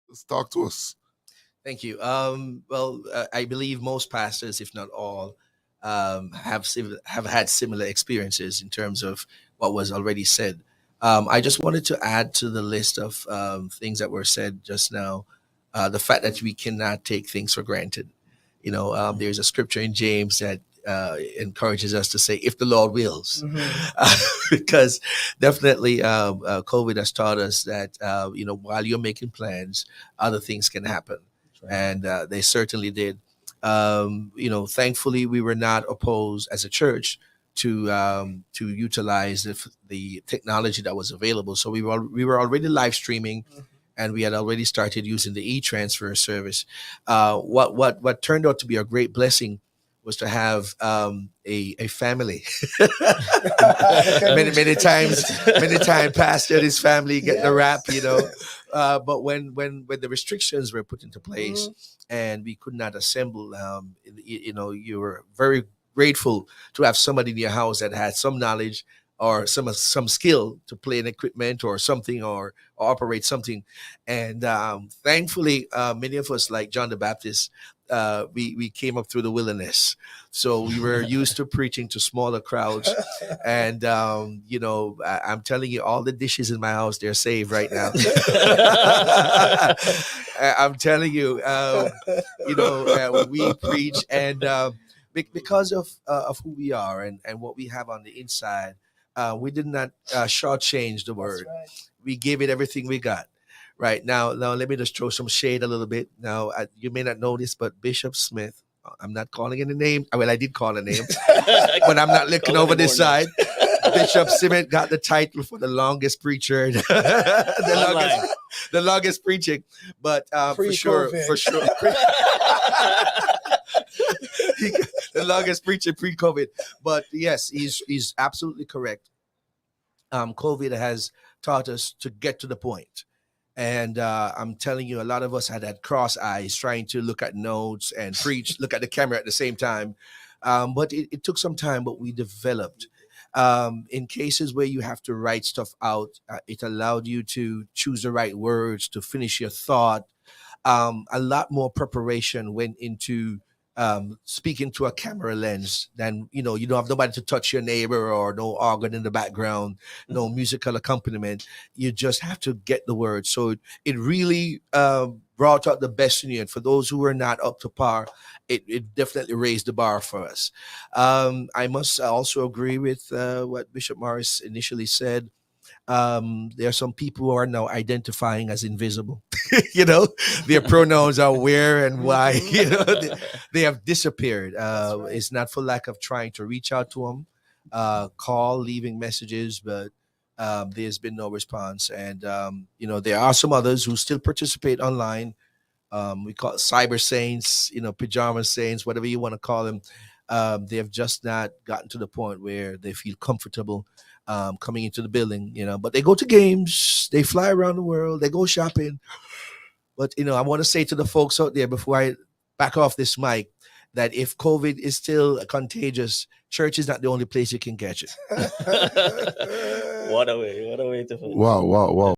Let's talk to us. Thank you. I believe most pastors, if not all, have had similar experiences in terms of what was already said. I just wanted to add to the list of things that were said just now, the fact that we cannot take things for granted. There's a scripture in James that encourages us to say, "If the Lord wills," because definitely COVID has taught us that while you're making plans, other things can happen, and they certainly did. Thankfully, we were not opposed as a church to utilize the technology that was available. So we were already live streaming, and we had already started using the e-transfer service. What turned out to be a great blessing was to have a family. many times, Pastor and his family get the rap, But when the restrictions were put into place and we could not assemble, you were very grateful to have somebody in your house that had some knowledge or some skill to play an equipment or something or operate something. And thankfully, many of us, like John the Baptist, we came up through the wilderness. So we were used to preaching to smaller crowds. And, I'm telling you, all the dishes in my house, they're saved right now. I'm telling you, we preach and because of who we are and what we have on the inside, we did not shortchange the word. Right. We gave it everything we got. Right now, let me just throw some shade a little bit. Now, you may not know this, but Bishop Smith, I'm not calling any name. Well, I did call a name, but I'm not looking over this side. Bishop Smith got the title for the longest preacher, the longest preaching. But for sure. The longest preacher pre-COVID. But yes, he's absolutely correct. COVID has taught us to get to the point. And I'm telling you, a lot of us had cross eyes trying to look at notes and preach, look at the camera at the same time. But it took some time, but we developed. In cases where you have to write stuff out, it allowed you to choose the right words to finish your thought. A lot more preparation went into speaking to a camera lens than, you don't have nobody to touch your neighbor or no organ in the background, no musical accompaniment. You just have to get the words. So it really brought out the best in you. And for those who were not up to par, it definitely raised the bar for us. I must also agree with what Bishop Morris initially said. There are some people who are now identifying as invisible. Their pronouns are where and why. They have disappeared. Right. It's not for lack of trying to reach out to them, call, leaving messages, but there's been no response. And there are some others who still participate online. We call it cyber saints, pajama saints, whatever you want to call them. They have just not gotten to the point where they feel comfortable coming into the building, but they go to games, they fly around the world, they go shopping. But, I want to say to the folks out there before I back off this mic that if COVID is still contagious, church is not the only place you can catch it. What a way to put it. Wow.